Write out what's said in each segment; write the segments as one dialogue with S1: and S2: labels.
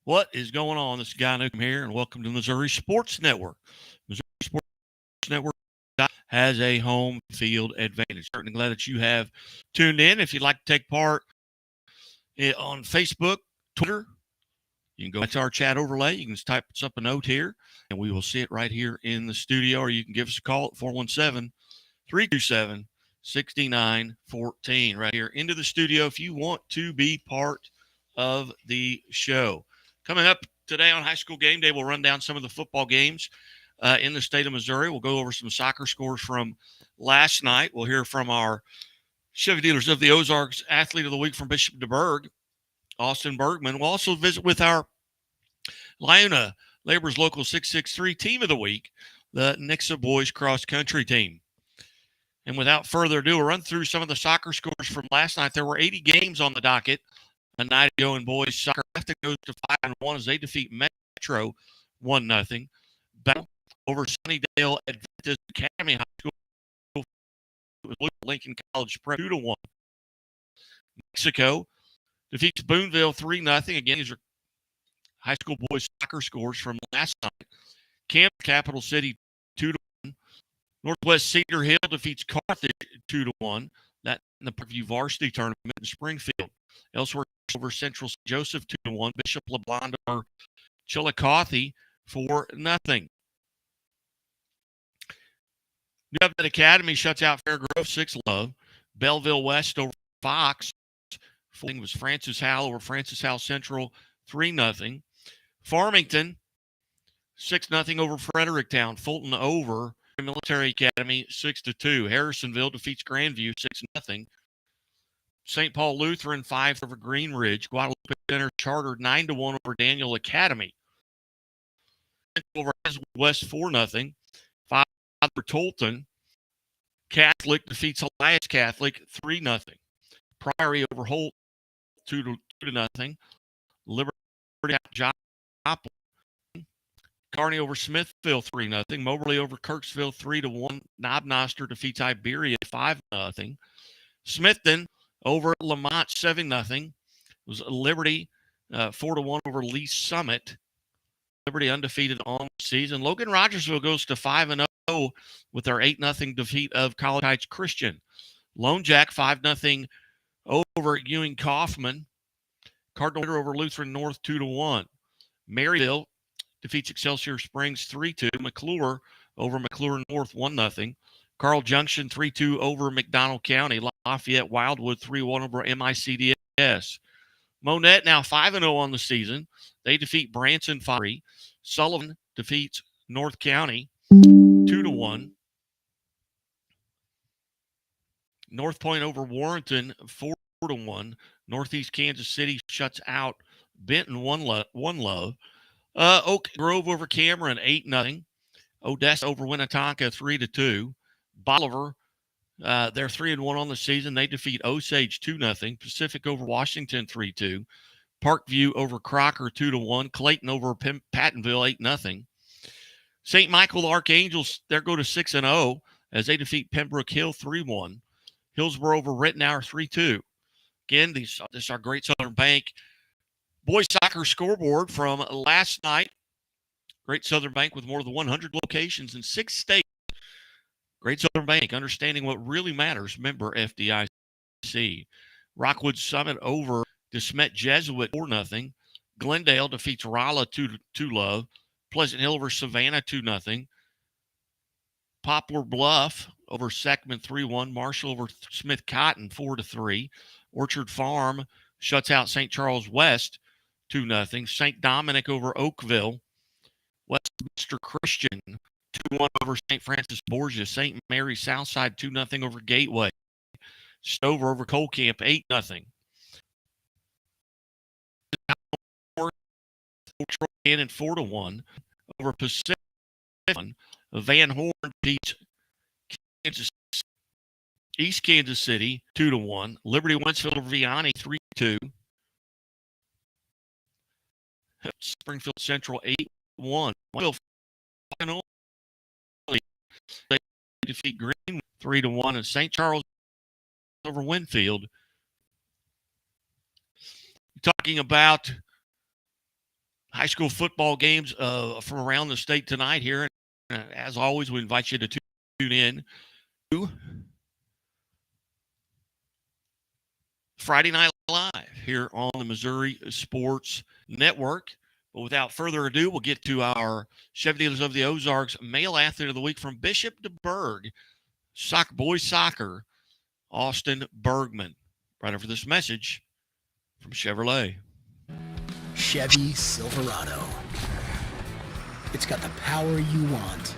S1: What is going on? This is Guy Newcomb here, and welcome to Missouri Sports Network. Missouri Sports Network has a home field advantage. Certainly glad that you have tuned in. If you'd like to take part on Facebook, Twitter, you can go to our chat overlay. You can just type us up a note here, and we will see it right here in the studio, or you can give us a call at 417-327-6914 right here into the studio if you want to be part of the show. Coming up today on High School Game Day, we'll run down some of the football games in the state of Missouri. We'll go over some soccer scores from last night. We'll hear from our Chevy Dealers of the Ozarks Athlete of the Week from Bishop DeBerg, Austin Bergman. We'll also visit with our Liona Labor's Local 663 Team of the Week, the Nixa Boys Cross Country Team. And without further ado, we'll run through some of the soccer scores from last night. There were 80 games on the docket a night ago in boys soccer. After goes to 5-1 as they defeat Metro 1-0. Battle over Sunnydale Adventist Academy High School with Lincoln College Prep 2-1. Mexico defeats Boonville 3-0. Again, these are high school boys soccer scores from last night. Camp Capital City 2-1. Northwest Cedar Hill defeats Carthage 2-1. That in the Parkview Varsity Tournament in Springfield. Elsewhere over Central St. Joseph 2-1. Bishop LeBlond over Chillicothe 4-0. New Covenant Academy shuts out Fairgrove 6-0. Belleville West over Fox. It was Francis Howell over Francis Howell Central 3-0. Farmington 6-0 over Fredericktown. Fulton over Military Academy 6-2. Harrisonville defeats Grandview 6-0. St. Paul Lutheran 5 over Green Ridge. Guadalupe Center chartered 9-1 over Daniel Academy. Over West 4-0. 5 over Tolton. Catholic defeats Elias Catholic 3-0. Priory over Holt 2-0. Liberty Joplin. Kearney over Smithville 3-0. Moberly over Kirksville 3-1. Knobnoster defeats Iberia 5-0. Smithton over Lamont 7-0. It was Liberty 4-1 over Lee Summit. Liberty undefeated on the season. Logan Rogersville goes to 5-0 with their 8-0 defeat of College Heights Christian. Lone Jack 5-0 over Ewing Kaufman. Cardinal over Lutheran North 2-1. Maryville defeats Excelsior Springs 3-2. McClure over McClure North 1-0. Carl Junction 3-2 over McDonald County. Lafayette Wildwood 3-1 over MICDS. Monette now 5-0 on the season. They defeat Branson 5-3. Sullivan defeats North County 2-1. North Point over Warrenton 4-1. Northeast Kansas City shuts out Benton 1-0. Oak Grove over Cameron 8-0. Odessa over Winnetonka 3-2. Bolivar, they're 3-1 on the season. They defeat Osage 2-0. Pacific over Washington 3-2. Parkview over Crocker 2-1. Clayton over Pattonville 8-0. St. Michael Archangels, they go to 6-0 as they defeat Pembroke Hill 3-1. Hillsborough over Rittenhour 3-2. Again, this is our Great Southern Bank boys soccer scoreboard from last night. Great Southern Bank with more than 100 locations in 6 states. Great Southern Bank, understanding what really matters. Member FDIC. Rockwood Summit over DeSmet Jesuit 4-0. Glendale defeats Rolla 2-0. Pleasant Hill over Savannah 2-0. Poplar Bluff over Seckman 3-1. Marshall over Smith Cotton 4-3. Orchard Farm shuts out St. Charles West 2-0. St. Dominic over Oakville. Westminster Christian 2-1 over St. Francis Borgia. St. Mary Southside 2-0 over Gateway. Stover over Cole Camp 8-0. Cannon 4-1 over Pacific. Van Horn beats East Kansas City 2-1. Liberty Wentzville over Vianney 3-2. Springfield Central 8-1. They defeat Green 3-1, and St. Charles over Winfield. Talking about high school football games from around the state tonight here. As always, we invite you to tune in to Friday Night Live here on the Missouri Sports Network. But without further ado, we'll get to our Chevy Dealers of the Ozarks Male Athlete of the Week from Bishop DeBerg, boys soccer, Austin Bergman. Right after this message from Chevrolet.
S2: Chevy Silverado. It's got the power you want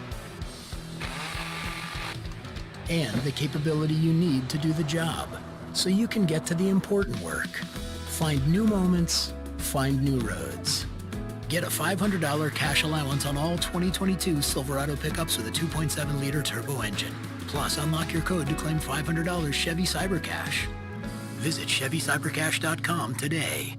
S2: and the capability you need to do the job, so you can get to the important work. Find new moments, find new roads. Get a $500 cash allowance on all 2022 Silverado pickups with a 2.7-liter turbo engine. Plus, unlock your code to claim $500 Chevy CyberCash. Visit ChevyCyberCash.com today.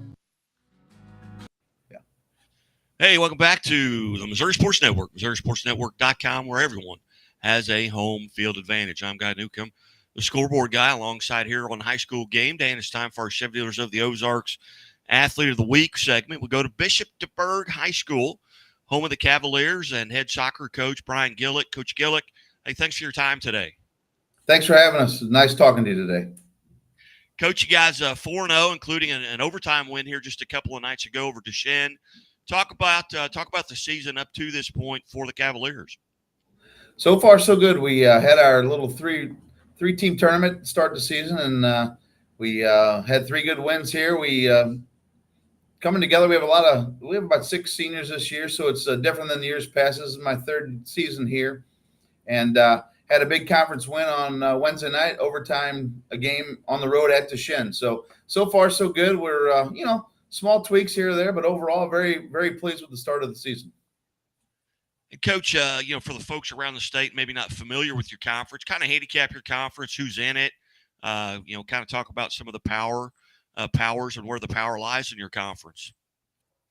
S1: Hey, welcome back to the Missouri Sports Network, MissouriSportsNetwork.com, where everyone has a home field advantage. I'm Guy Newcomb, the scoreboard guy, alongside here on High School Game Day, and it's time for our Chevy Dealers of the Ozarks Athlete of the Week segment. We go to Bishop DeBerg High School, home of the Cavaliers, and head soccer coach Brian Gillick. Coach Gillick, hey, thanks for your time today.
S3: Thanks for having us. Nice talking to you today.
S1: Coach, you guys 4-0, including an overtime win here just a couple of nights ago over Deschênes. Talk about the season up to this point for the Cavaliers.
S3: So far, so good. We had our little three-team tournament start the season, and we had 3 good wins here. We coming together. We have about 6 seniors this year, so it's different than the years past. This is my 3rd season here, and had a big conference win on Wednesday night, overtime, a game on the road at Deschênes. So far, so good. We're small tweaks here or there, but overall, very, very pleased with the start of the season.
S1: And Coach, for the folks around the state maybe not familiar with your conference, kind of handicap your conference, who's in it, kind of talk about some of the powers and where the power lies in your conference.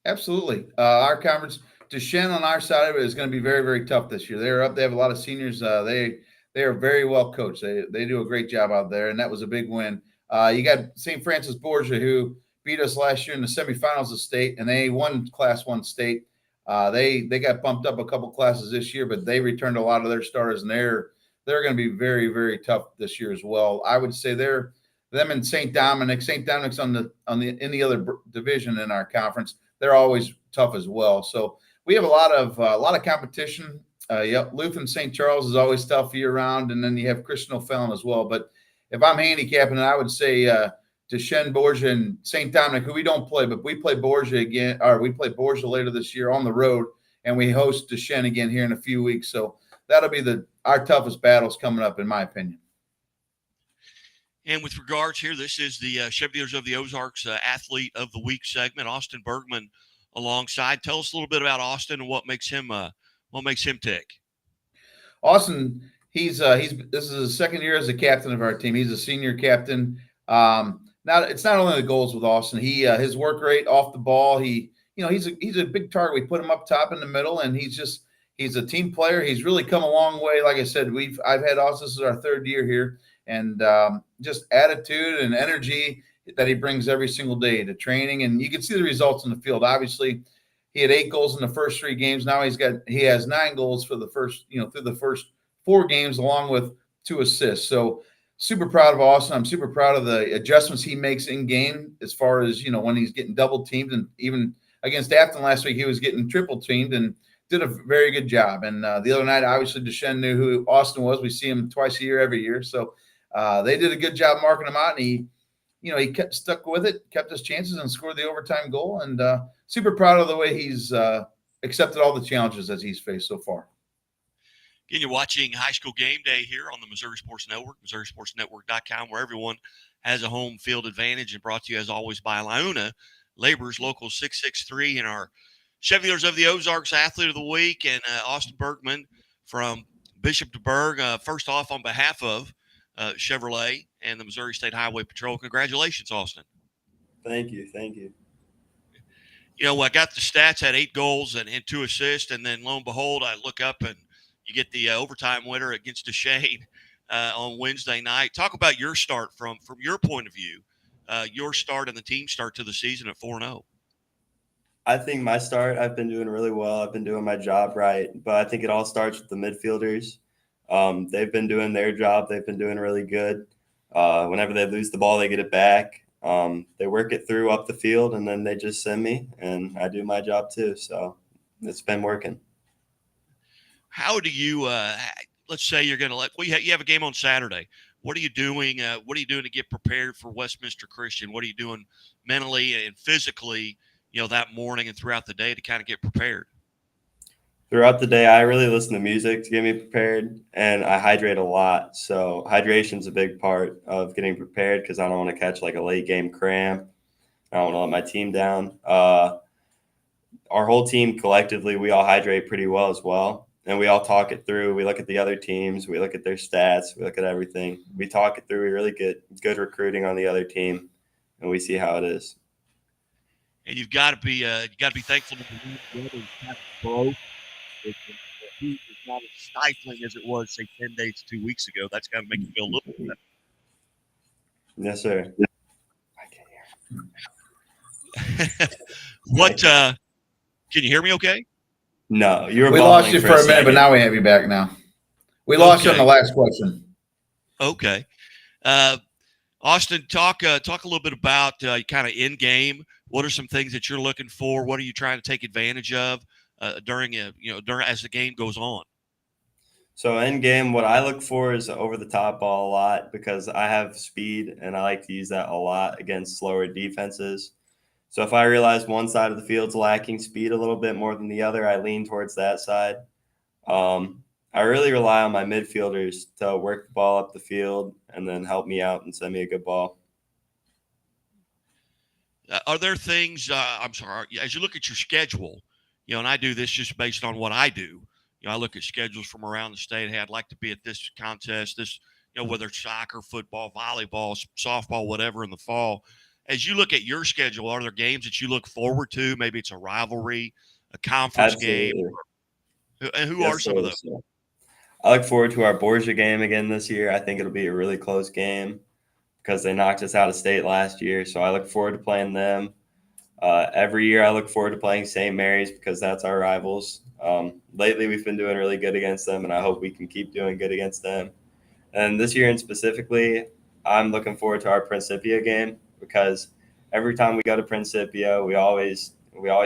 S3: Absolutely. Our conference, Deschênes on our side of it is going to be very, very tough this year. They're up. They have a lot of seniors. They are very well coached. They do a great job out there, and that was a big win. You got St. Francis Borgia, who beat us last year in the semifinals of state, and they won Class 1 state. They got bumped up a couple classes this year, but they returned a lot of their starters, and they're going to be very, very tough this year as well. I would say them and St. Dominic. St. Dominic's in the other division in our conference. They're always tough as well. So we have a lot of competition. Lutheran St. Charles is always tough year round, and then you have Christian O'Fallon as well. But if I'm handicapping it, I would say Deschênes, Borgia, and St. Dominic, who we don't play, but we play Borgia again, or we play Borgia later this year on the road, and we host Deschênes again here in a few weeks. So that'll be our toughest battles coming up, in my opinion.
S1: And with regards here, this is the Chevy Dealers of the Ozarks Athlete of the Week segment. Austin Bergman alongside. Tell us a little bit about Austin and what makes him tick.
S3: Austin, this is his 2nd year as a captain of our team. He's a senior captain. Now it's not only the goals with Austin. His work rate off the ball. He's a big target. We put him up top in the middle, and he's a team player. He's really come a long way. Like I said, I've had Austin. This is our 3rd year here, and just attitude and energy that he brings every single day to training, and you can see the results in the field. Obviously, he had 8 goals in the first 3 games. Now he has 9 goals for the first through the first 4 games, along with 2 assists. So super proud of Austin. I'm super proud of the adjustments he makes in game, as far as when he's getting double teamed, and even against Afton last week he was getting triple teamed and did a very good job. And the other night, obviously Deschênes knew who Austin was. We see him twice a year, every year. So they did a good job marking him out, and he kept stuck with it, kept his chances, and scored the overtime goal. And super proud of the way he's accepted all the challenges that he's faced so far.
S1: Again, you're watching High School Game Day here on the Missouri Sports Network, MissouriSportsNetwork.com, where everyone has a home field advantage, and brought to you, as always, by Liuna Laborers Local 663, and our Chevy Dealers of the Ozarks Athlete of the Week, and Austin Bergman from Bishop DeBerg. First off, on behalf of Chevrolet and the Missouri State Highway Patrol, congratulations, Austin.
S4: Thank you.
S1: I got the stats, had 8 goals and 2 assists, and then lo and behold, I look up and you get the overtime winner against Deschênes on Wednesday night. Talk about your start from your point of view, your start and the team start to the season at 4-0.
S4: I think my start, I've been doing really well. I've been doing my job right, but I think it all starts with the midfielders. They've been doing their job. They've been doing really good. Whenever they lose the ball, they get it back. They work it through up the field, and then they just send me, and I do my job too. So it's been working.
S1: How do you, let's say you're going to you have a game on Saturday. What are you doing? What are you doing to get prepared for Westminster Christian? What are you doing mentally and physically, that morning and throughout the day to kind of get prepared?
S4: Throughout the day, I really listen to music to get me prepared, and I hydrate a lot. So hydration is a big part of getting prepared because I don't want to catch like a late game cramp. I don't want to let my team down. Our whole team collectively, we all hydrate pretty well as well. And we all talk it through. We look at the other teams. We look at their stats. We look at everything. We talk it through. We really get good recruiting on the other team, and we see how it is.
S1: And you've got to be thankful to the weather bro. It's not as stifling as it was, say, 10 days, 2 weeks ago. That's got to make you feel a little bit better.
S4: Yes, sir.
S1: I can't hear. Can you hear me okay?
S4: No, you were.
S3: We lost you for a minute, but now we have you back now. We lost you on the last question.
S1: Okay. Austin, talk a little bit about kind of in game. What are some things that you're looking for? What are you trying to take advantage of during as the game goes on?
S4: So in game, what I look for is over the top ball a lot because I have speed and I like to use that a lot against slower defenses. So if I realize one side of the field's lacking speed a little bit more than the other, I lean towards that side. I really rely on my midfielders to work the ball up the field and then help me out and send me a good ball.
S1: Are there things, I'm sorry, as you look at your schedule, and I do this just based on what I do. I look at schedules from around the state. Hey, I'd like to be at this contest, this, whether it's soccer, football, volleyball, softball, whatever in the fall. As you look at your schedule, are there games that you look forward to? Maybe it's a rivalry, a conference game. And who are some of those?
S4: I look forward to our Borgia game again this year. I think it'll be a really close game because they knocked us out of state last year. So I look forward to playing them. Every year I look forward to playing St. Mary's because that's our rivals. Lately we've been doing really good against them, and I hope we can keep doing good against them. And this year in specifically, I'm looking forward to our Principia game because every time we go to Principia, we always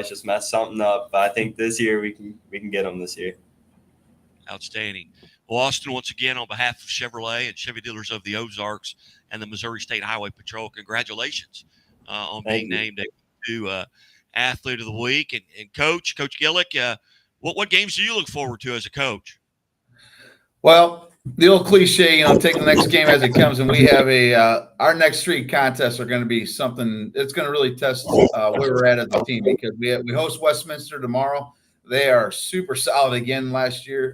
S4: just mess something up. But I think this year we can get them this year.
S1: Outstanding. Well, Austin, once again, on behalf of Chevrolet and Chevy Dealers of the Ozarks and the Missouri State Highway Patrol, congratulations on being named Athlete of the Week. And Coach Gillick, what games do you look forward to as a coach?
S3: Well, the old cliche, take the next game as it comes, and we have our next 3 contests are going to be something. It's going to really test where we're at the team because we host Westminster tomorrow. They are super solid again. Last year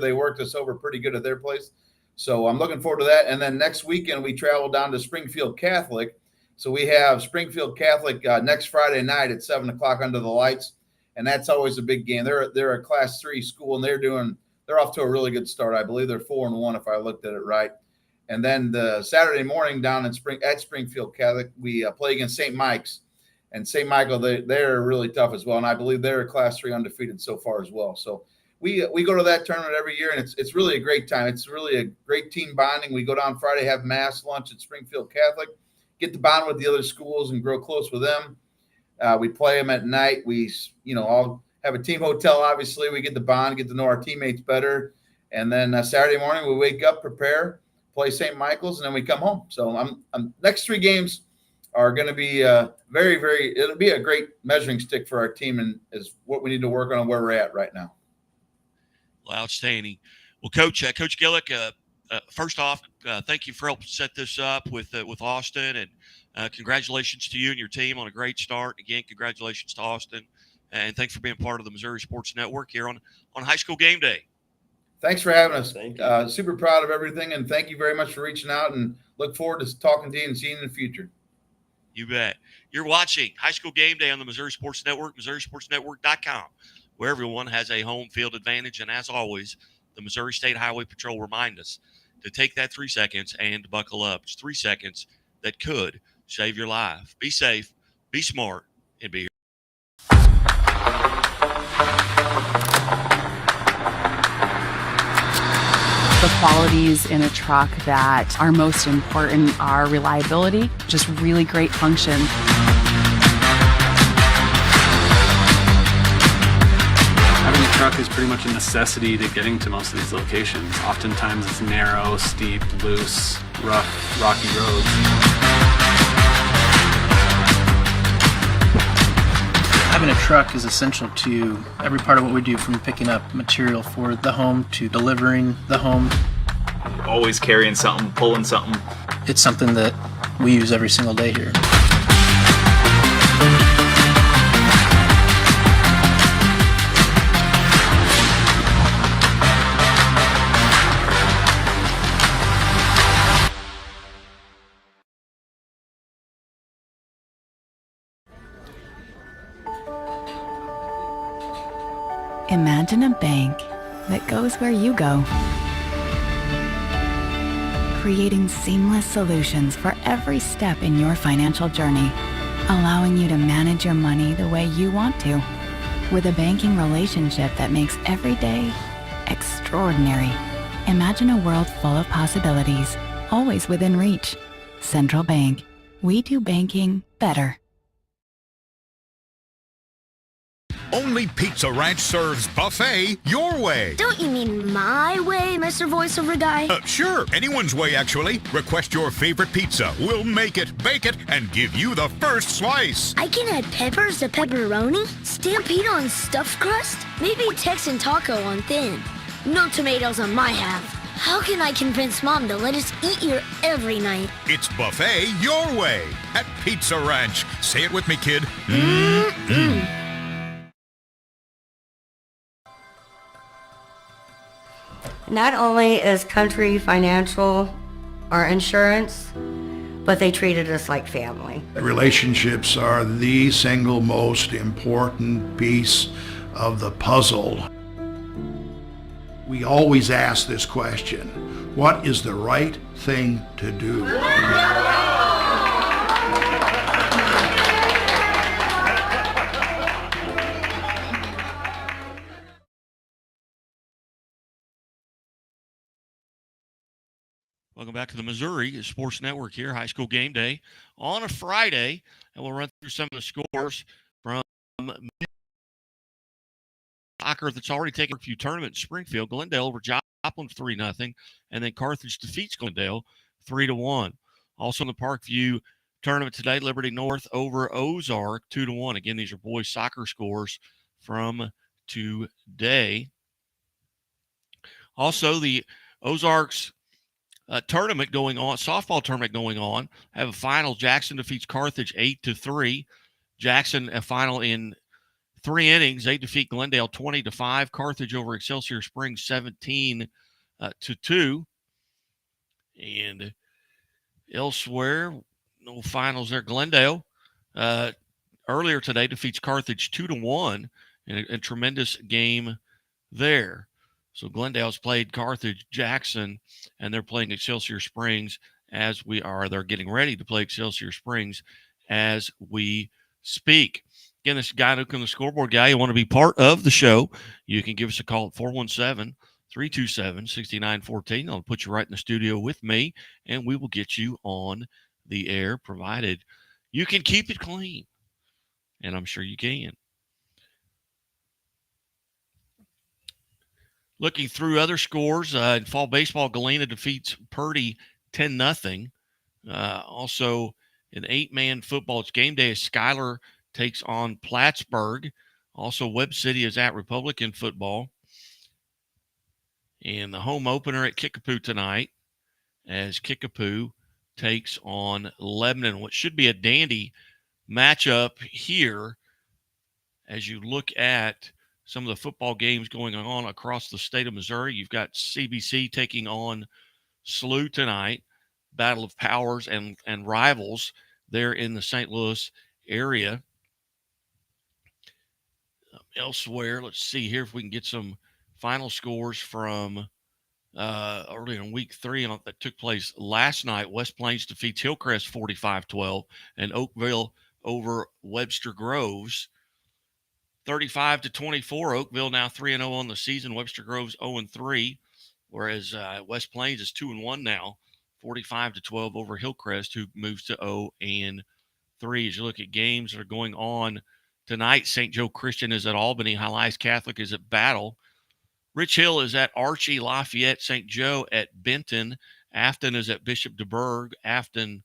S3: they worked us over pretty good at their place, so I'm looking forward to that. And then next weekend we travel down to Springfield Catholic, so we have Springfield Catholic next Friday night at 7:00 under the lights, and that's always a big game. They're a Class 3 school, and they're off to a really good start. I believe they're 4-1 if I looked at it right. And then the Saturday morning down at Springfield Catholic, we play against St. Mike's. And St. Michael, they're really tough as well. And I believe they're a Class 3 undefeated so far as well. So we go to that tournament every year, and it's really a great time. It's really a great team bonding. We go down Friday, have mass lunch at Springfield Catholic, get to bond with the other schools and grow close with them. We play them at night. We, all have a team hotel, obviously. We get to bond, get to know our teammates better. And then Saturday morning, we wake up, prepare, play St. Michael's, and then we come home. So next 3 games are going to be very, very – it'll be a great measuring stick for our team and is what we need to work on where we're at right now.
S1: Well, outstanding. Well, Coach Gillick, first off, thank you for helping set this up with Austin, and congratulations to you and your team on a great start. Again, congratulations to Austin, and thanks for being part of the Missouri Sports Network here on High School Game Day.
S3: Thanks for having us. Thank you. Super proud of everything, and thank you very much for reaching out, and look forward to talking to you and seeing you in the future.
S1: You bet. You're watching High School Game Day on the Missouri Sports Network, MissouriSportsNetwork.com, where everyone has a home field advantage. And as always, the Missouri State Highway Patrol remind us to take that 3 seconds and buckle up. It's 3 seconds that could save your life. Be safe, be smart, and be here.
S5: qualities in a truck that are most important are reliability, just really great function.
S6: Having a truck is pretty much a necessity to getting to most of these locations. Oftentimes it's narrow, steep, loose, rough, rocky roads.
S7: Having a truck is essential to every part of what we do, from picking up material for the home to delivering the home.
S8: Always carrying something, pulling something.
S7: It's something that we use every single day here.
S9: Imagine a bank that goes where you go, creating seamless solutions for every step in your financial journey, allowing you to manage your money the way you want to, with a banking relationship that makes every day extraordinary. Imagine a world full of possibilities, always within reach. Central Bank. We do banking better.
S10: Only Pizza Ranch serves buffet your way.
S11: Don't you mean my way, Mr. Voiceover Guy?
S10: Sure, anyone's way, actually. Request your favorite pizza. We'll make it, bake it, and give you the first slice.
S11: I can add peppers to pepperoni, Stampede on stuffed crust, maybe Texan taco on thin. No tomatoes on my half. How can I convince Mom to let us eat here every night?
S10: It's buffet your way at Pizza Ranch. Say it with me, kid.
S11: Mm-mm.
S12: Not only is Country Financial our insurance, but they treated us like family.
S13: Relationships are the single most important piece of the puzzle. We always ask this question: what is the right thing to do?
S1: Welcome back to the Missouri Sports Network here, High School Game Day on a Friday, and we'll run through some of the scores from soccer that's already taken a few tournaments. Springfield, Glendale over Joplin 3-0, and then Carthage defeats Glendale 3-1. Also in the Parkview tournament today, Liberty North over Ozark 2-1. Again, these are boys soccer scores from today. Also, the Ozarks tournament going on, softball tournament going on. Have a final. Jackson defeats Carthage 8-3. Jackson a final in 3 innings. They defeat Glendale 20-5. Carthage over Excelsior Springs 17-2. And elsewhere, no finals there. Glendale earlier today defeats Carthage 2-1 in a tremendous game there. So Glendale's played Carthage, Jackson, and they're playing Excelsior Springs as we are. They're getting ready to play Excelsior Springs as we speak. Again, this is Guy Newcomb, the scoreboard guy. You want to be part of the show, you can give us a call at 417-327-6914. I'll put you right in the studio with me, and we will get you on the air, provided you can keep it clean. And I'm sure you can. Looking through other scores, in fall baseball, Galena defeats Purdy 10-0. Also, in 8-man football, it's game day as Schuyler takes on Plattsburgh. Also, Webb City is at Republican football. And the home opener at Kickapoo tonight as Kickapoo takes on Lebanon, what should be a dandy matchup here as you look at some of the football games going on across the state of Missouri. You've got CBC taking on SLU tonight, battle of powers and rivals there in the St. Louis area. Elsewhere, let's see here if we can get some final scores from earlier in week 3 that took place last night. West Plains defeats Hillcrest 45-12, and Oakville over Webster Groves 35-24. Oakville now 3-0 on the season. Webster Groves 0-3. whereas West Plains is 2-1 now, 45-12 over Hillcrest, who moves to 0-3. As you look at games that are going on tonight, St. Joe Christian is at Albany, Highlights Catholic is at Battle, Rich Hill is at Archie, Lafayette, St. Joe at Benton, Afton is at Bishop DeBerg, Afton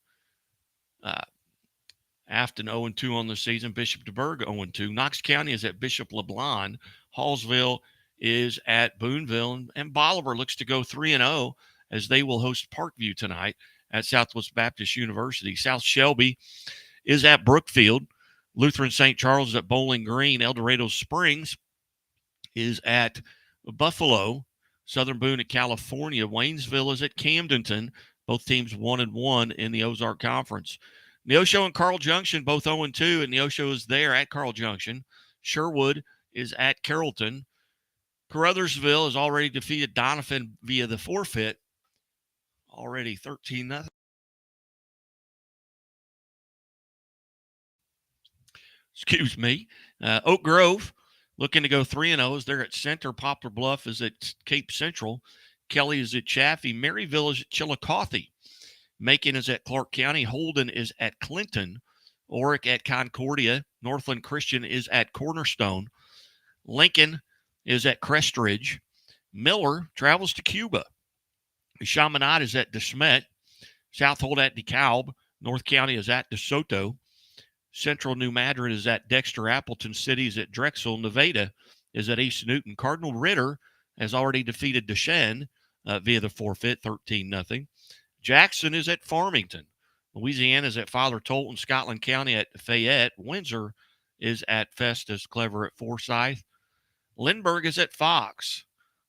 S1: 0-2 on the season. Bishop DeBerg 0-2. Knox County is at Bishop LeBlond. Hallsville is at Boonville. And Bolivar looks to go 3-0 as they will host Parkview tonight at Southwest Baptist University. South Shelby is at Brookfield. Lutheran St. Charles is at Bowling Green. El Dorado Springs is at Buffalo. Southern Boone at California. Waynesville is at Camdenton. Both teams 1-1 in the Ozark Conference. Neosho and Carl Junction, both 0-2, and Neosho is there at Carl Junction. Sherwood is at Carrollton. Caruthersville has already defeated Donovan via the forfeit, already 13-0. Excuse me. Oak Grove looking to go 3-0 as they're at Center. Poplar Bluff is at Cape Central. Kelly is at Chaffee. Maryville is at Chillicothe. Macon is at Clark County. Holden is at Clinton. Oric at Concordia. Northland Christian is at Cornerstone. Lincoln is at Crestridge. Miller travels to Cuba. Chaminade is at DeSmet. Southold at DeKalb. North County is at DeSoto. Central New Madrid is at Dexter. Appleton City is at Drexel. Nevada is at East Newton. Cardinal Ritter has already defeated Deschênes via the forfeit, 13-0. Jackson is at Farmington. Louisiana is at Father Tolton. Scotland County at Fayette. Windsor is at Festus. Clever at Forsyth. Lindbergh is at Fox.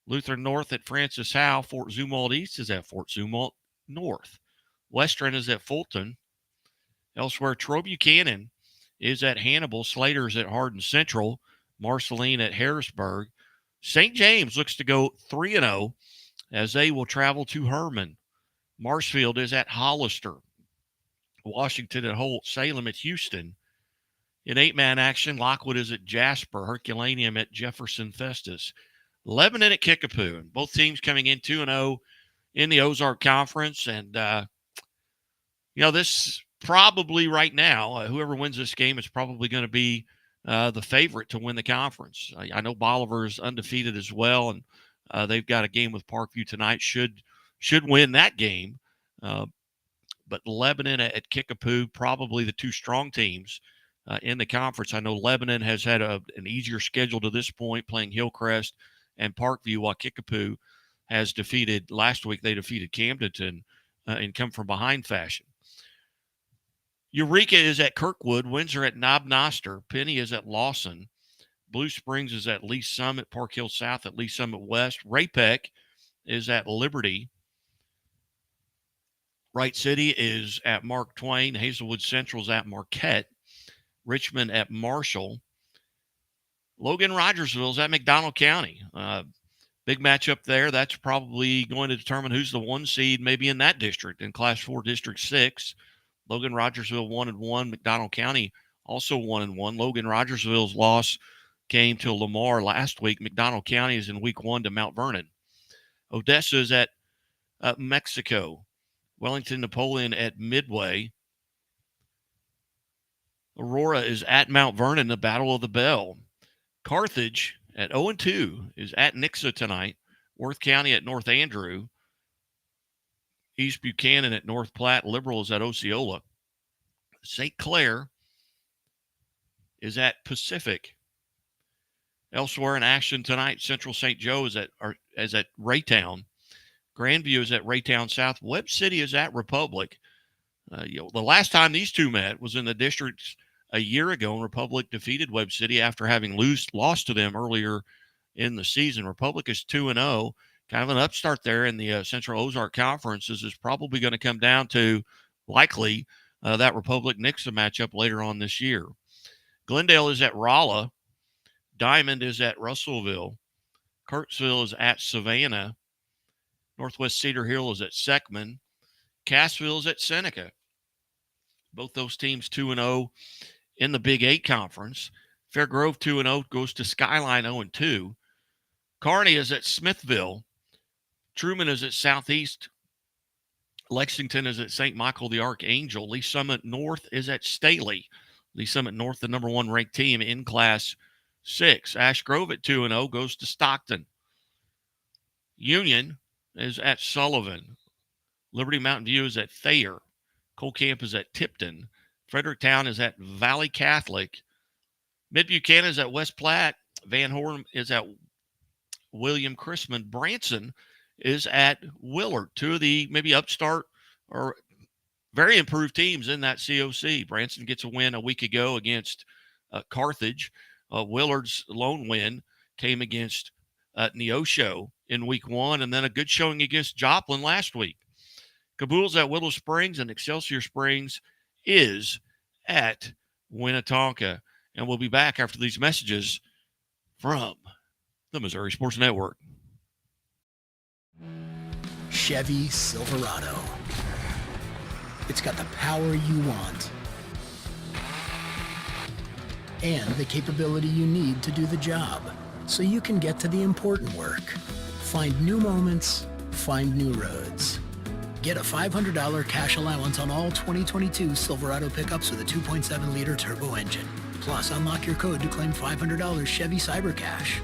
S1: Lutheran North at Francis Howe. Fort Zumwalt East is at Fort Zumwalt North. Western is at Fulton. Elsewhere, Troy Buchanan is at Hannibal. Slater is at Hardin Central. Marceline at Harrisburg. St. James looks to go 3-0 as they will travel to Herman. Marshfield is at Hollister. Washington at Holt. Salem at Houston. In 8-man action, Lockwood is at Jasper. Herculaneum at Jefferson Festus. Lebanon at Kickapoo. And both teams coming in 2-0 in the Ozark Conference. And, this probably right now, whoever wins this game is probably going to be the favorite to win the conference. I know Bolivar is undefeated as well, and they've got a game with Parkview tonight. Should win that game. But Lebanon at Kickapoo, probably the two strong teams in the conference. I know Lebanon has had an easier schedule to this point, playing Hillcrest and Parkview, while Kickapoo has defeated, last week they defeated Camdenton in come-from-behind fashion. Eureka is at Kirkwood. Windsor at Knob Noster. Penny is at Lawson. Blue Springs is at Lee Summit. Park Hill South at Lee Summit West. Ray-Pec is at Liberty. Wright City is at Mark Twain. Hazelwood Central is at Marquette. Richmond at Marshall. Logan Rogersville is at McDonald County. Big matchup there. That's probably going to determine who's the one seed maybe in that district, in Class 4, District 6. Logan Rogersville 1-1. McDonald County also 1-1. Logan Rogersville's loss came to Lamar last week. McDonald County is in week 1 to Mount Vernon. Odessa is at Mexico. Wellington Napoleon at Midway. Aurora is at Mount Vernon, the Battle of the Bell. Carthage at 0-2 is at Nixa tonight. Worth County at North Andrew. East Buchanan at North Platte. Liberal is at Osceola. St. Clair is at Pacific. Elsewhere in action tonight, Central St. Joe is at Raytown. Grandview is at Raytown South. Webb City is at Republic. The last time these two met was in the districts a year ago, and Republic defeated Webb City after having lost to them earlier in the season. Republic is 2-0. Kind of an upstart there in the Central Ozark Conference. This is probably going to come down to, likely, that Republic-Nixa matchup later on this year. Glendale is at Rolla. Diamond is at Russellville. Kirksville is at Savannah. Northwest Cedar Hill is at Seckman. Cassville is at Seneca. Both those teams 2-0 in the Big 8 Conference. Fairgrove 2-0 goes to Skyline 0-2. Kearney is at Smithville. Truman is at Southeast. Lexington is at St. Michael the Archangel. Lee Summit North is at Staley. Lee Summit North, the number 1 ranked team in Class 6. Ash Grove at 2-0 goes to Stockton. Union is at Sullivan. Liberty Mountain View is at Thayer. Cole Camp is at Tipton. Fredericktown is at Valley Catholic. Mid Buchanan is at West Platte. Van Horn is at William Chrisman. Branson is at Willard. 2 of the maybe upstart or very improved teams in that COC. Branson gets a win a week ago against Carthage. Willard's lone win came against Neosho in week 1, and then a good showing against Joplin last week. Cabul's at Willow Springs, and Excelsior Springs is at Winnetonka. And we'll be back after these messages from the Missouri Sports Network.
S2: Chevy Silverado. It's got the power you want and the capability you need to do the job, so you can get to the important work. Find new moments, find new roads. Get a $500 cash allowance on all 2022 Silverado pickups with a 2.7-liter turbo engine. Plus, unlock your code to claim $500 Chevy CyberCash.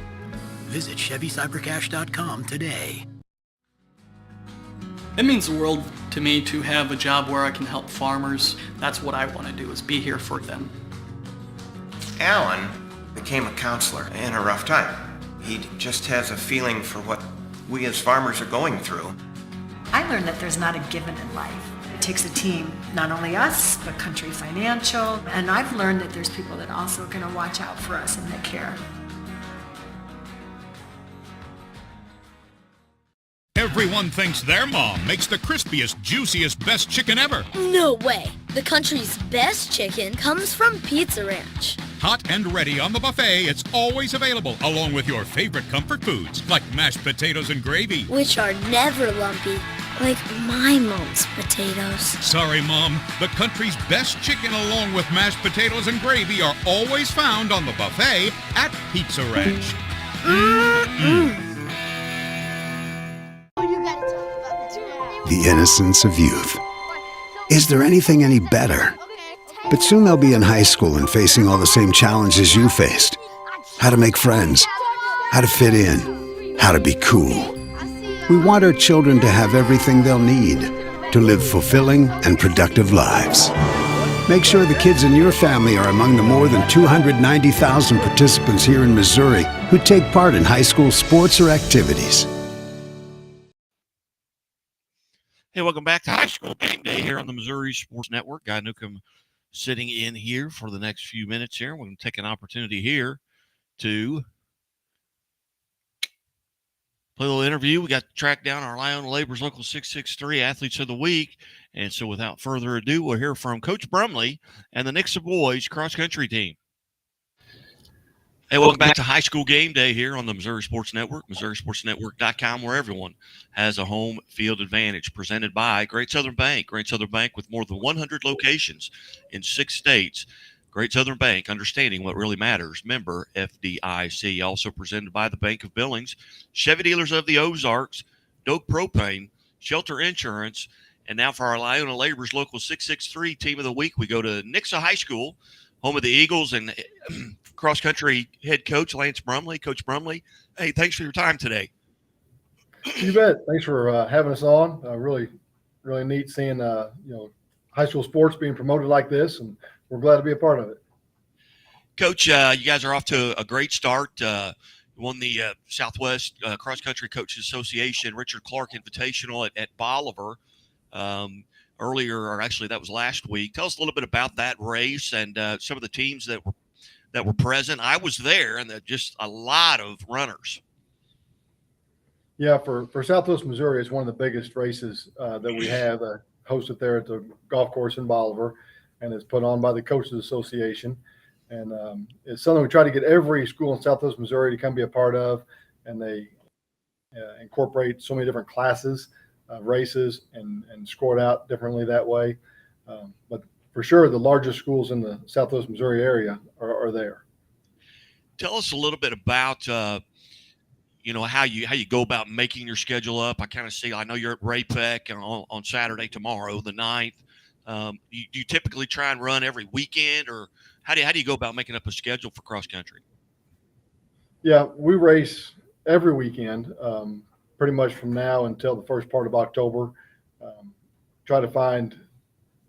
S2: Visit ChevyCyberCash.com today.
S14: It means the world to me to have a job where I can help farmers. That's what I want to do, is be here for them.
S15: Alan became a counselor in a rough time. He just has a feeling for what we as farmers are going through.
S16: I learned that there's not a given in life. It takes a team, not only us, but Country Financial. And I've learned that there's people that also are going to watch out for us and that care.
S10: Everyone thinks their mom makes the crispiest, juiciest, best chicken ever.
S11: No way. The country's best chicken comes from Pizza Ranch.
S10: Hot and ready on the buffet, it's always available, along with your favorite comfort foods, like mashed potatoes and gravy.
S11: Which are never lumpy, like my mom's potatoes.
S10: Sorry, Mom. The country's best chicken, along with mashed potatoes and gravy, are always found on the buffet at Pizza Ranch.
S17: The innocence of youth. Is there anything any better? But soon they'll be in high school and facing all the same challenges you faced. How to make friends, how to fit in, how to be cool. We want our children to have everything they'll need to live fulfilling and productive lives. Make sure the kids in your family are among the more than 290,000 participants here in Missouri who take part in high school sports or activities.
S1: Hey, welcome back to High School Game Day here on the Missouri Sports Network. Guy Newcomb sitting in here for the next few minutes here. We're going to take an opportunity here to play a little interview. We got to track down our Iona Labor's Local 663 Athletes of the Week. And so without further ado, we'll hear from Coach Brumley and the Nixa boys cross-country team. Hey, welcome back to High School Game Day here on the Missouri Sports Network, MissouriSportsNetwork.com, where everyone has a home field advantage. Presented by Great Southern Bank. Great Southern Bank with more than 100 locations in 6 states. Great Southern Bank, understanding what really matters. Member FDIC. Also presented by the Bank of Billings, Chevy Dealers of the Ozarks, Doak Propane, Shelter Insurance, and now for our Iona Labor's Local 663 Team of the Week, we go to Nixa High School, home of the Eagles, and cross-country head coach Lance Brumley. Coach Brumley, hey, thanks for your time today.
S18: You bet. Thanks for having us on. Really neat seeing high school sports being promoted like this, and we're glad to be a part of it.
S1: Coach, you guys are off to a great start. You won the Southwest Cross-Country Coaches Association Richard Clark Invitational at Bolivar earlier, or actually that was last week. Tell us a little bit about that race and some of the teams that were present. I was there, and just a lot of runners.
S18: Yeah, for Southwest Missouri, it's one of the biggest races that we have hosted there at the golf course in Bolivar, and it's put on by the Coaches Association. And it's something we try to get every school in Southwest Missouri to come be a part of, and they incorporate so many different classes, races, and score it out differently that way. But for sure, the largest schools in the Southwest Missouri area are there.
S1: Tell us a little bit about, how you go about making your schedule up. I kind of see. I know you're at Ray Peck on Saturday tomorrow, the 9th. Do you typically try and run every weekend, or how do you go about making up a schedule for cross country?
S18: Yeah, we race every weekend, pretty much from now until the first part of October. Try to find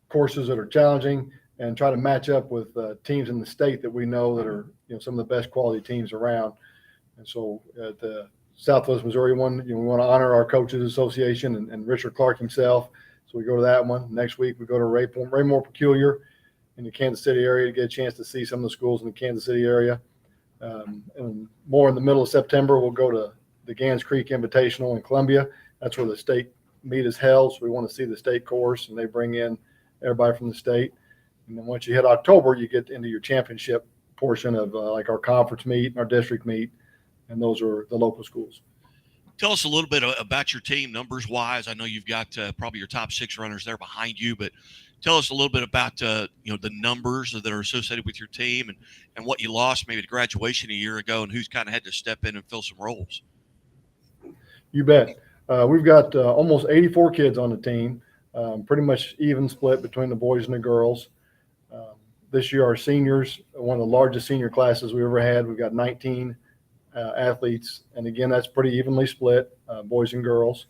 S18: courses that are challenging and try to match up with teams in the state that we know that are some of the best quality teams around. And so at the Southwest Missouri one, we want to honor our coaches association and Richard Clark himself. So we go to that one. Next week we go to Raymore Peculiar in the Kansas City area to get a chance to see some of the schools in the Kansas City area. And more in the middle of September, we'll go to the Gans Creek Invitational in Columbia. That's where the state meet is held. So we want to see the state course, and they bring in everybody from the state. And then once you hit October, you get into your championship portion of like our conference meet and our district meet, and those are the local schools.
S1: Tell us a little bit about your team, numbers wise. I know you've got probably your top 6 runners there behind you, but tell us a little bit about the numbers that are associated with your team and what you lost maybe to graduation a year ago, and who's kind of had to step in and fill some roles.
S18: You bet. We've got almost 84 kids on the team, pretty much even split between the boys and the girls. This year, our seniors, one of the largest senior classes we ever had. We've got 19 athletes, and again, that's pretty evenly split, boys and girls.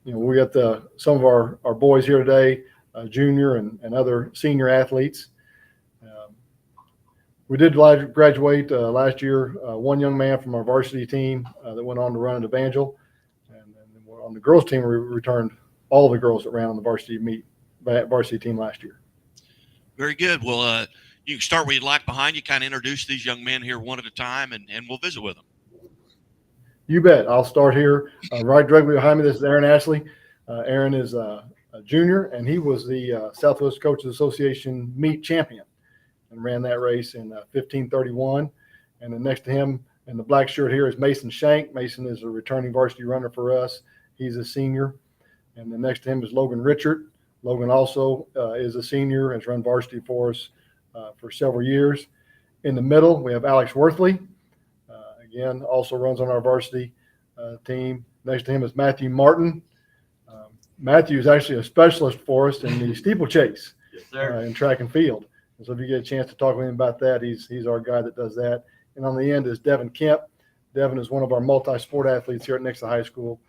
S18: We got some of our boys here today, junior and other senior athletes. We did graduate last year, one young man from our varsity team that went on to run an Evangel. And on the girls team, we returned all the girls that ran on the varsity team last year.
S1: Very good. Well, you can start where you'd like behind you, kind of introduce these young men here one at a time, and we'll visit with them.
S18: You bet. I'll start here. Right directly behind me, this is Aaron Ashley. Aaron is a junior, and he was the Southwest Coaches Association meet champion and ran that race in 15:31. And then next to him in the black shirt here is Mason Shank. Mason is a returning varsity runner for us. He's a senior. And then next to him is Logan Richard. Logan also is a senior, has run varsity for us for several years. In the middle, we have Alex Worthley. Again, also runs on our varsity team. Next to him is Matthew Martin. Matthew is actually a specialist for us in the steeplechase in track and field. And so if you get a chance to talk with him about that, he's our guy that does that. And on the end is Devin Kemp. Devin is one of our multi-sport athletes here at Nixa High School,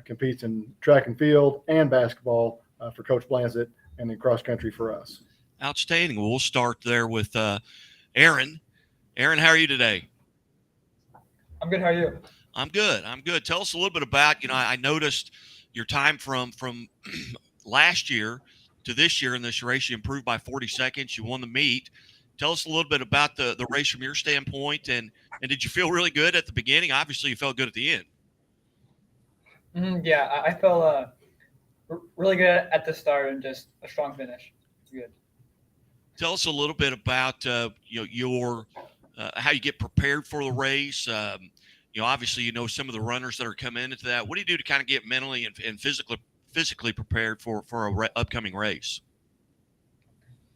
S18: competes in track and field and basketball for Coach Blanzett and in cross country for us.
S1: Outstanding. We'll start there with Aaron. Aaron, how are you today?
S19: I'm good. How are you?
S1: I'm good. Tell us a little bit about, I noticed your time from last year to this year in this race. You improved by 40 seconds. You won the meet. Tell us a little bit about the race from your standpoint, and did you feel really good at the beginning? Obviously, you felt good at the end.
S19: Yeah, I felt really good at the start and just a strong finish. Good.
S1: Tell us a little bit about your how you get prepared for the race. Obviously, some of the runners that are coming into that. What do you do to kind of get mentally and physically prepared for a upcoming race?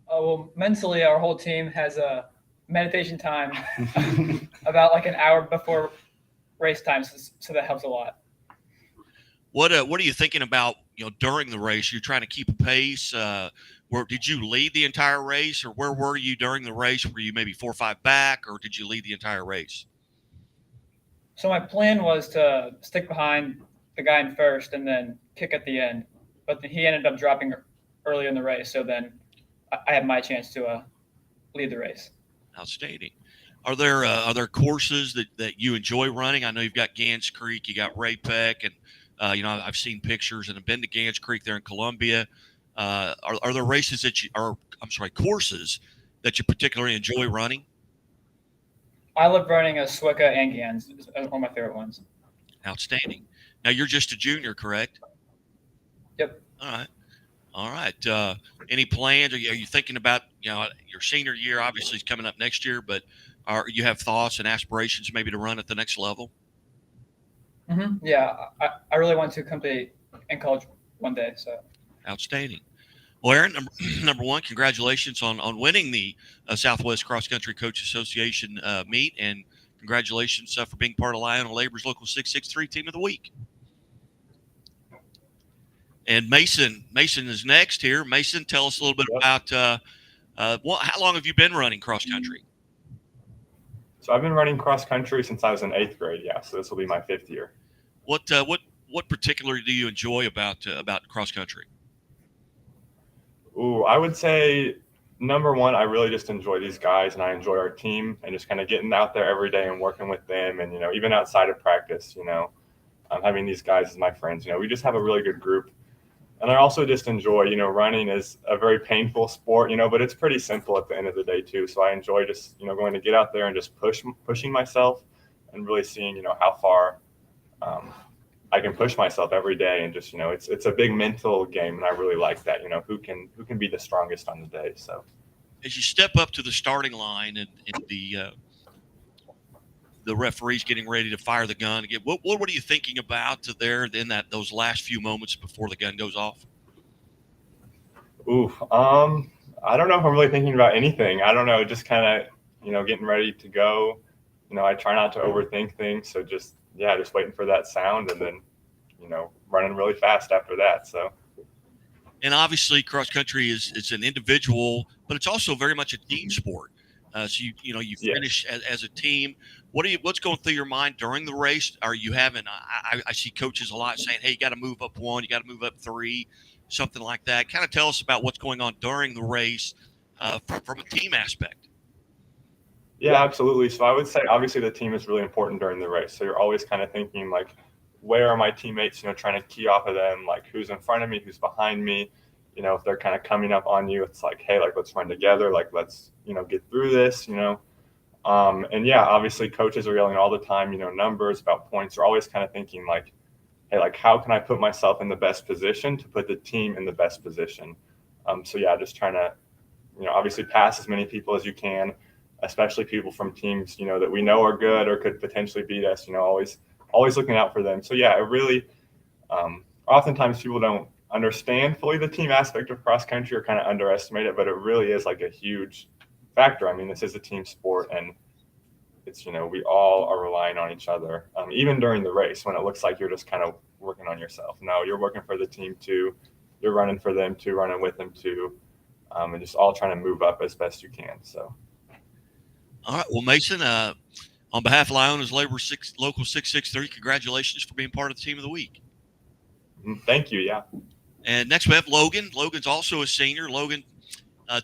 S19: Well, mentally, our whole team has a meditation time about like an hour before race time, so that helps a lot.
S1: What are you thinking about? During the race, you're trying to keep a pace. Did you lead the entire race, or where were you during the race? Were you maybe 4 or 5 back, or did you lead the entire race?
S19: So my plan was to stick behind the guy in first and then kick at the end, but he ended up dropping early in the race. So then I had my chance to lead the race.
S1: Outstanding. Are there courses that you enjoy running? I know you've got Gans Creek, you got Ray Peck, and I've seen pictures and have been to Gans Creek there in Columbia. Are there races courses that you particularly enjoy running?
S19: I love running Swicka and Gans. It's one of my favorite ones.
S1: Outstanding. Now you're just a junior, correct?
S19: Yep.
S1: All right. Any plans? Are you thinking about your senior year? Obviously, is coming up next year, but you have thoughts and aspirations maybe to run at the next level?
S19: Mm-hmm. Yeah, I really want to compete in college one day. So
S1: outstanding. Well, Aaron, number one, congratulations on winning the Southwest Cross Country Coach Association meet, and Congratulations for being part of Lyon Labor's Local 663 Team of the Week. And Mason is next here. Mason, tell us a little bit about how long have you been running cross country?
S20: So I've been running cross country since I was in 8th grade. Yeah, so this will be my 5th year.
S1: What particularly do you enjoy about cross country?
S20: Ooh, I would say number one, I really just enjoy these guys and I enjoy our team and just kind of getting out there every day and working with them. And, even outside of practice, having these guys as my friends, we just have a really good group. And I also just enjoy, running is a very painful sport, but it's pretty simple at the end of the day too. So I enjoy just, going to get out there and just pushing myself and really seeing, how far I can push myself every day. And just, it's a big mental game. And I really like that, who can be the strongest on the day. So
S1: as you step up to the starting line and the referee's getting ready to fire the gun again, what are you thinking about there in those last few moments before the gun goes off?
S20: I don't know if I'm really thinking about anything. I don't know, just kind of, getting ready to go. I try not to overthink things. So just waiting for that sound and then, running really fast after that. So.
S1: And obviously cross country is an individual, but it's also very much a team sport. So you finish as a team. What's going through your mind during the race? Are you having? I see coaches a lot saying, "Hey, you got to move up 1, you got to move up 3, something like that." Kind of tell us about what's going on during the race from a team aspect.
S20: Yeah, absolutely. So I would say obviously the team is really important during the race. So you're always kind of thinking like, where are my teammates? Trying to key off of them, like who's in front of me, who's behind me. If they're kind of coming up on you, it's like, hey, let's run together. Let's, get through this, and obviously coaches are yelling all the time, numbers about points. They're always kind of thinking like, hey, how can I put myself in the best position to put the team in the best position? Just trying to, obviously pass as many people as you can, especially people from teams, that we know are good or could potentially beat us, always looking out for them. So it really, oftentimes people don't understand fully the team aspect of cross country or kind of underestimate it, but it really is like a huge factor. I mean, this is a team sport and it's, we all are relying on each other. Even during the race when it looks like you're just kind of working on yourself. No, you're working for the team too. You're running for them too, running with them too. And just all trying to move up as best you can. So.
S1: All right. Well, Mason, on behalf of Lyon Labor Local 663, congratulations for being part of the Team of the Week.
S20: Thank you. Yeah.
S1: And next we have Logan. Logan's also a senior. Logan,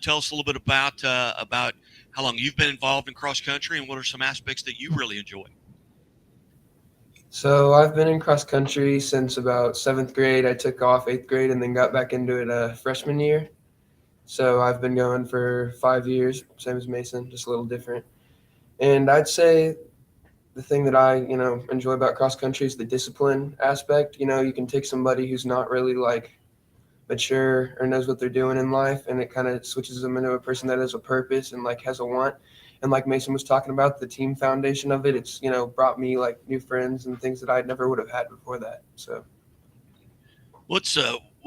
S1: tell us a little bit about how long you've been involved in cross country and what are some aspects that you really enjoy.
S21: So I've been in cross country since about 7th grade. I took off 8th grade and then got back into it freshman year. So I've been going for 5 years, same as Mason, just a little different. And I'd say the thing that I, enjoy about cross country is the discipline aspect. You can take somebody who's not really mature or knows what they're doing in life, and it kind of switches them into a person that has a purpose and has a want. And like Mason was talking about, the team foundation of it, it's, brought me new friends and things that I never would have had before that. So
S1: what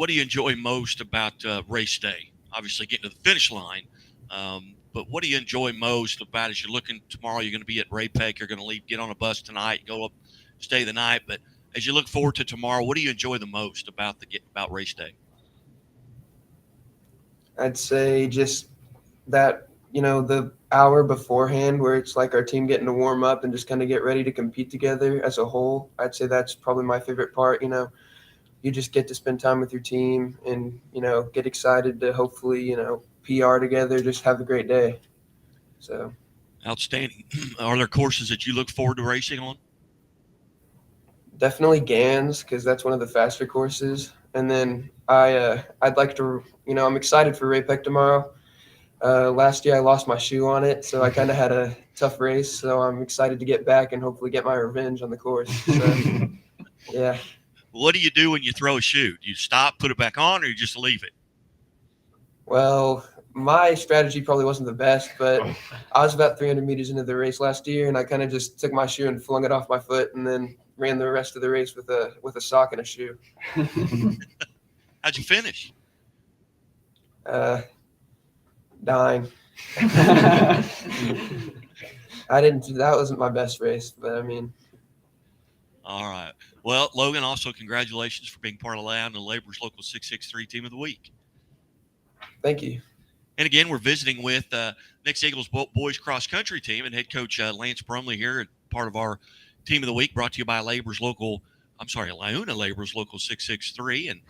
S1: do you enjoy most about race day? Obviously getting to the finish line. But what do you enjoy most about as you're looking tomorrow? You're going to be at Ray-Pec. You're going to leave, get on a bus tonight, go up, stay the night. But as you look forward to tomorrow, what do you enjoy the most about race day?
S21: I'd say just that, the hour beforehand where it's like our team getting to warm up and just kind of get ready to compete together as a whole. I'd say that's probably my favorite part. You just get to spend time with your team and, get excited to hopefully, PR together, just have a great day. So.
S1: Outstanding. Are there courses that you look forward to racing on?
S21: Definitely GANs, because that's one of the faster courses. And then I'd like to, I'm excited for Ray-Pec tomorrow. Last year I lost my shoe on it, so I kind of had a tough race. So I'm excited to get back and hopefully get my revenge on the course. So, yeah.
S1: What do you do when you throw a shoe? Do you stop, put it back on, or you just leave it?
S21: Well, my strategy probably wasn't the best, but I was about 300 meters into the race last year, and I kind of just took my shoe and flung it off my foot and then ran the rest of the race with a sock and a shoe.
S1: How'd you finish?
S21: Dying. That wasn't my best race, but I mean.
S1: All right. Well, Logan, also congratulations for being part of the Labor's Local 663 Team of the Week.
S21: Thank you.
S1: And again, we're visiting with Nick's Eagles boys cross country team and head coach Lance Brumley here, part of our Team of the Week, brought to you by Launa Labor's Local 663. And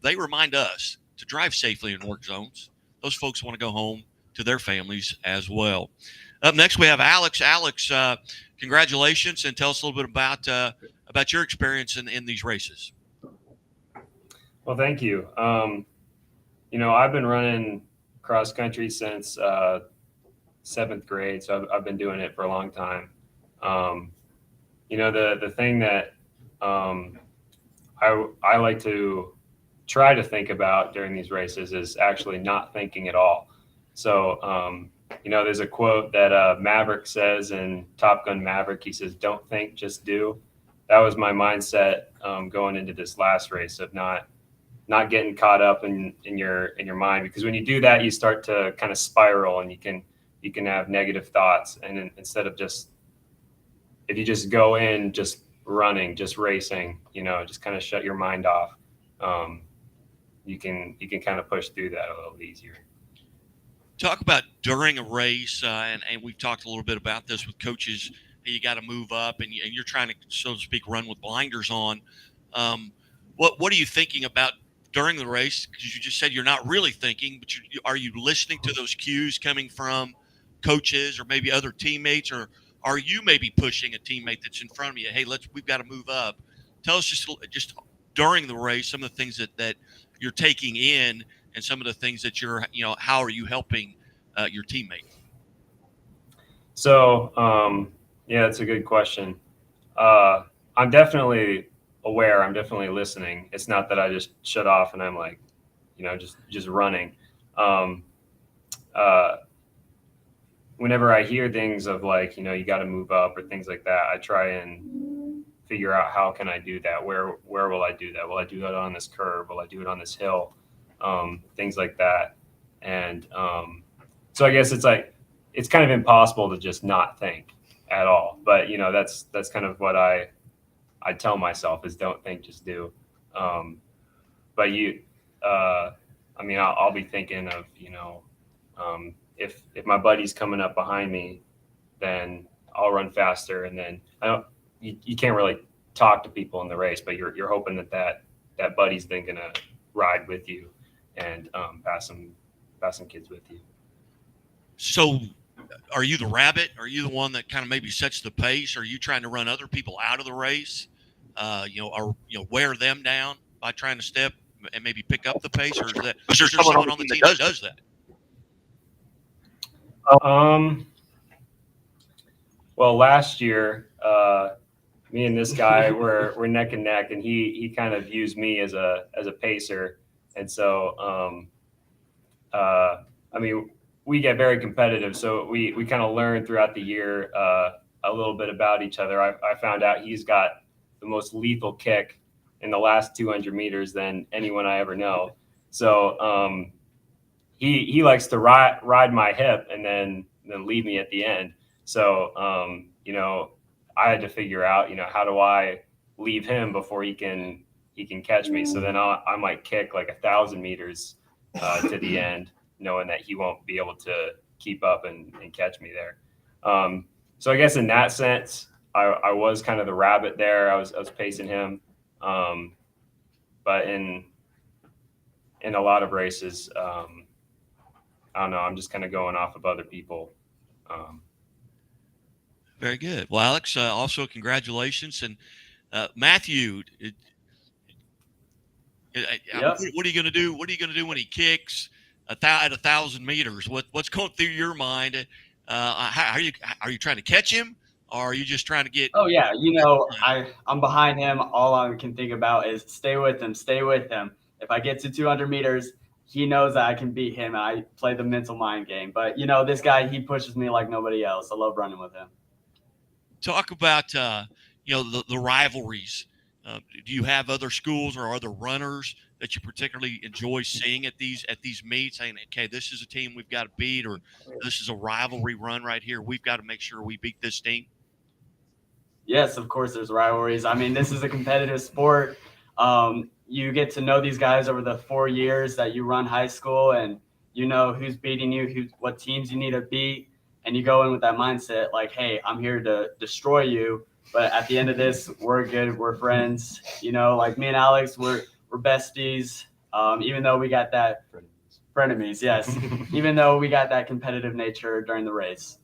S1: they remind us to drive safely in work zones. Those folks want to go home to their families as well. Up next, we have Alex. Alex, congratulations, and tell us a little bit about your experience in these races.
S4: Well, thank you. I've been running cross country since 7th grade, so I've been doing it for a long time. The thing that I like to try to think about during these races is actually not thinking at all. So, there's a quote that Maverick says in Top Gun Maverick. He says, "Don't think, just do." That was my mindset going into this last race, of not getting caught up in your mind, because when you do that, you start to kind of spiral, and you can have negative thoughts. And instead of if you just go in, just running, just racing, just kind of shut your mind off, you can kind of push through that a little easier.
S1: Talk about during a race, and we've talked a little bit about this with coaches. You got to move up, and you're trying to, so to speak, run with blinders on. What are you thinking about during the race? Because you just said you're not really thinking, but are you listening to those cues coming from coaches or maybe other teammates, or are you maybe pushing a teammate that's in front of you? Hey, we've got to move up. Tell us just during the race some of the things that you're taking in, and some of the things that how are you helping your teammates?
S4: So, yeah, that's a good question. I'm definitely aware. I'm definitely listening. It's not that I just shut off and I'm like, just running. Whenever I hear things of like, you got to move up or things like that, I try and figure out how can I do that? Where will I do that? Will I do that on this curve? Will I do it on this hill? Things like that. And so I guess it's kind of impossible to just not think at all. But that's kind of what I tell myself is don't think, just do. But I'll be thinking of if my buddy's coming up behind me, then I'll run faster. And then you can't really talk to people in the race, but you're hoping that buddy's then gonna ride with you and pass some kids with you.
S1: So are you the rabbit? Are you the one that kind of maybe sets the pace? Are you trying to run other people out of the race? Or wear them down by trying to step and maybe pick up the pace? Or is there someone on the team that does that?
S4: Well, last year, me and this guy were neck and neck, and he kind of views me as a pacer. And so, we get very competitive. So we kind of learn throughout the year a little bit about each other. I found out he's got the most lethal kick in the last 200 meters than anyone I ever know. So he likes to ride my hip and then leave me at the end. So I had to figure out how do I leave him before he can catch me. So then I might kick like 1,000 meters to the end, knowing that he won't be able to keep up and catch me there. So I guess in that sense, I was kind of the rabbit there. I was pacing him. But in a lot of races, I don't know, I'm just kind of going off of other people.
S1: Very good. Well, Alex, also congratulations. And Matthew, what are you going to do? What are you going to do when he kicks at 1,000 meters? What's going through your mind? Are you trying to catch him, or are you just trying to get?
S22: Oh yeah, I'm behind him. All I can think about is stay with him. If I get to 200 meters, he knows that I can beat him. I play the mental mind game. But this guy, he pushes me like nobody else. I love running with him.
S1: Talk about the rivalries Do you have other schools or other runners that you particularly enjoy seeing at these meets, saying, okay, this is a team we've got to beat, or this is a rivalry run right here, we've got to make sure we beat this team?
S22: Yes, of course there's rivalries. I mean, this is a competitive sport. You get to know these guys over the 4 years that you run high school, and you know who's beating you, what teams you need to beat, and you go in with that mindset like, hey, I'm here to destroy you. But at the end of this, we're good. We're friends. You know, like me and Alex, we're besties. Even though we got that frenemies, yes. Even though we got that competitive nature during the race.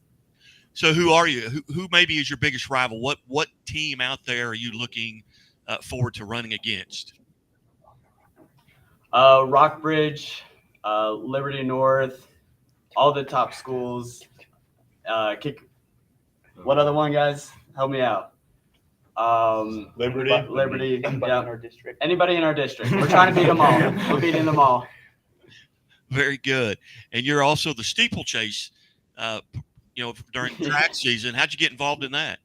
S1: So who are you? Who maybe is your biggest rival? What team out there are you looking forward to running against?
S22: Rockbridge, Liberty North, all the top schools. What other one, guys? Help me out.
S20: Liberty.
S22: Liberty.
S19: Anybody in our district.
S22: Anybody in our district. We're trying to beat them all. We're beating them all.
S1: Very good. And you're also the steeplechase, during track season. How'd you get involved in that?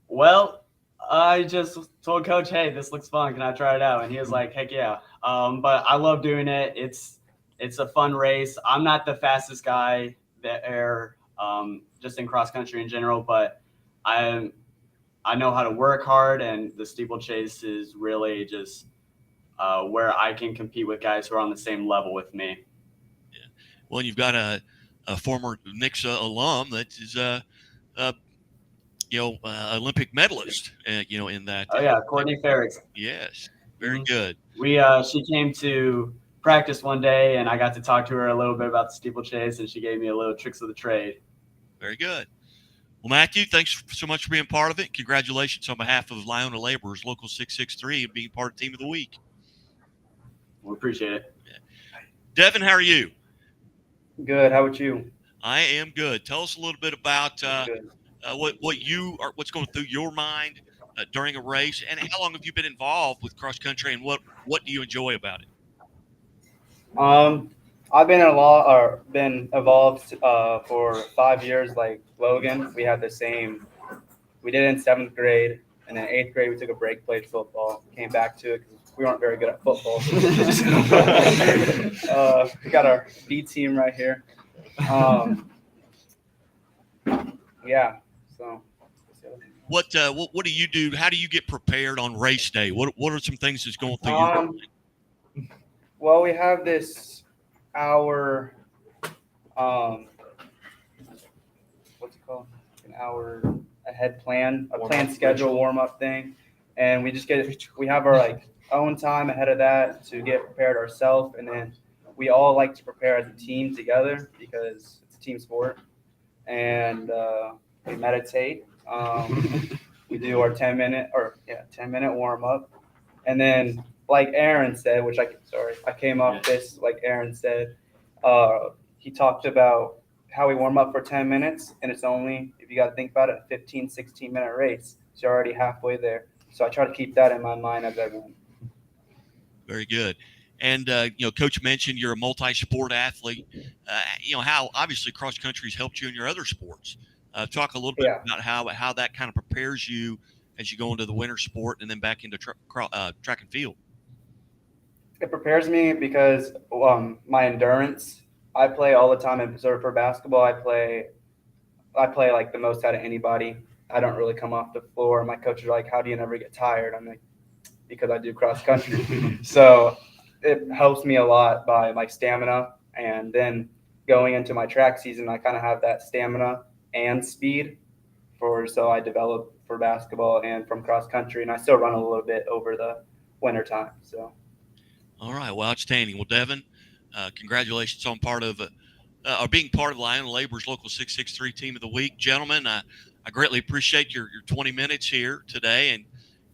S22: Well, I just told Coach, hey, this looks fun. Can I try it out? And he was like, heck yeah. But I love doing it. It's a fun race. I'm not the fastest guy there, just in cross country in general, but I know how to work hard, and the steeplechase is really just where I can compete with guys who are on the same level with me.
S1: Yeah. Well, you've got a former Nixa alum that is Olympic medalist, in that.
S22: Oh yeah, Courtney Ferris.
S1: Yes, very good.
S22: She came to practice one day, and I got to talk to her a little bit about the steeplechase, and she gave me a little tricks of the trade.
S1: Very good. Well, Matthew, thanks so much for being part of it. Congratulations on behalf of Lyono Laborers, Local 663, and being part of Team of the Week.
S22: We appreciate it.
S1: Yeah. Devin, how are you?
S3: Good. How about you?
S1: I am good. Tell us a little bit about what's going through your mind during a race, and how long have you been involved with cross country, and what do you enjoy about it?
S3: I've been involved for 5 years. Like Logan, we had the same. We did it in 7th grade, and then 8th grade we took a break, played football, came back to it because we weren't very good at football. We got our B team right here. Yeah. So.
S1: What do you do? How do you get prepared on race day? What are some things that's going through your mind?
S3: Well, we have this hour, what's it called? An hour ahead plan, a planned schedule warm-up thing. And we have our own time ahead of that to get prepared ourselves. And then we all like to prepare as a team together because it's a team sport. And we meditate. We do our 10-minute warm-up. And then like Aaron said, I came up this, like Aaron said, he talked about how we warm up for 10 minutes, and it's only, if you got to think about it, a 15, 16-minute race. So you're already halfway there. So I try to keep that in my mind as I run.
S1: Very good. And, Coach mentioned you're a multi-sport athlete. How obviously cross country has helped you in your other sports. Talk a little bit about how that kind of prepares you as you go into the winter sport and then back into track and field.
S3: It prepares me because my endurance. I play all the time. And so for basketball, I play like the most out of anybody. I don't really come off the floor. My coaches are like, "How do you never get tired?" I'm like, "Because I do cross country." So it helps me a lot by my stamina. And then going into my track season, I kind of have that stamina and speed so I develop for basketball and from cross country. And I still run a little bit over the winter time. So.
S1: All right. Well, outstanding. Well, Devin, congratulations on being part of Lyono Laborers Local 663 Team of the Week. Gentlemen, I greatly appreciate your 20 minutes here today. And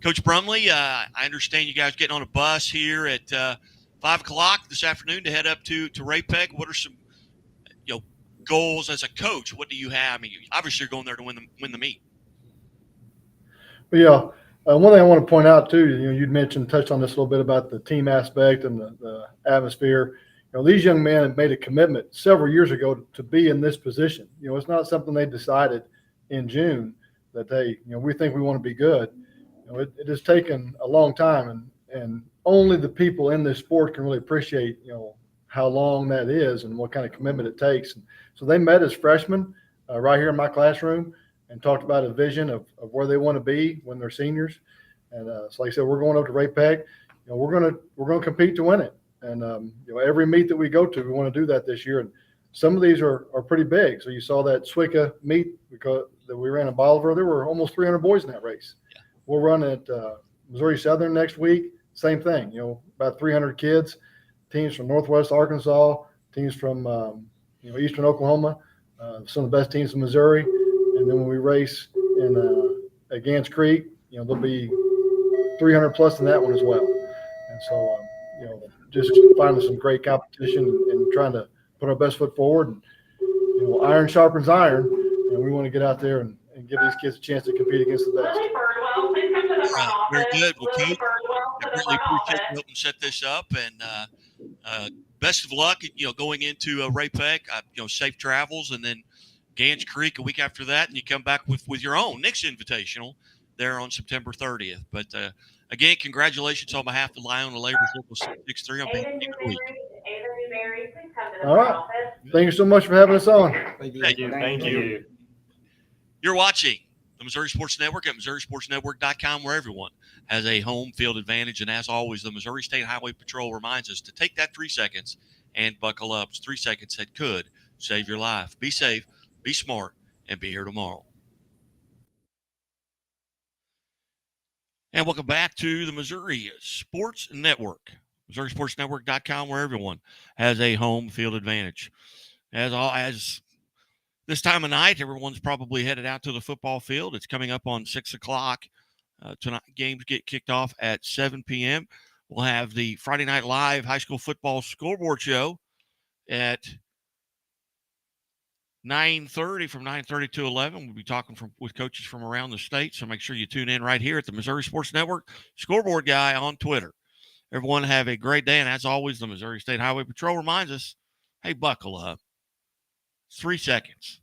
S1: Coach Brumley, I understand you guys are getting on a bus here at 5 o'clock this afternoon to head up to Ray-Pec. What are some goals as a coach? What do you have? I mean, obviously you're going there to win the meet.
S18: But yeah, one thing I want to point out too, you'd touched on this a little bit about the team aspect and the atmosphere. These young men have made a commitment several years ago to be in this position. It's not something they decided in June that we think we want to be good. It has taken a long time, and only the people in this sport can really appreciate, how long that is and what kind of commitment it takes. And so they met as freshmen right here in my classroom and talked about a vision of where they want to be when they're seniors. And so like I said, we're going up to Ray-Pec. We're gonna compete to win it. And every meet that we go to, we want to do that this year. And some of these are pretty big. So you saw that SWICA meet that we ran in Bolivar. There were almost 300 boys in that race.
S1: Yeah.
S18: We'll run at Missouri Southern next week. Same thing. About 300 kids, teams from Northwest Arkansas, teams from Eastern Oklahoma, some of the best teams in Missouri. And then when we race at Gants Creek, there'll be 300 plus in that one as well. And so, just finding some great competition and trying to put our best foot forward. And, iron sharpens iron, and we want to get out there and give these kids a chance to compete against the best.
S1: Very good. Well, Coach, I really appreciate you helping set this up, and best of luck. Going into Ray-Pec. Safe travels, and then Gants Creek a week after that, and you come back with your own next invitational there on September 30th. But again, congratulations on behalf of Lyon Labors Local 663 on being a week.
S18: All right. Thank you so much for having us on.
S20: Thank you.
S1: You're watching the Missouri Sports Network at MissouriSportsNetwork.com, where everyone has a home field advantage. And as always, the Missouri State Highway Patrol reminds us to take that 3 seconds and buckle up. It's 3 seconds that could save your life. Be safe, be smart, and be here tomorrow. And welcome back to the Missouri Sports Network, MissouriSportsNetwork.com, where everyone has a home field advantage. As this time of night, everyone's probably headed out to the football field. It's coming up on 6 o'clock. Tonight, games get kicked off at 7 p.m. We'll have the Friday Night Live high school football scoreboard show at 9:30, from 9:30 to 11. We'll be talking with coaches from around the state, so make sure you tune in right here at the Missouri Sports Network. Scoreboard Guy on Twitter. Everyone have a great day, and as always, the Missouri State Highway Patrol reminds us, hey, buckle up. 3 seconds,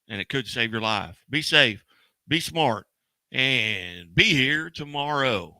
S1: and it could save your life. Be safe, be smart, and be here tomorrow.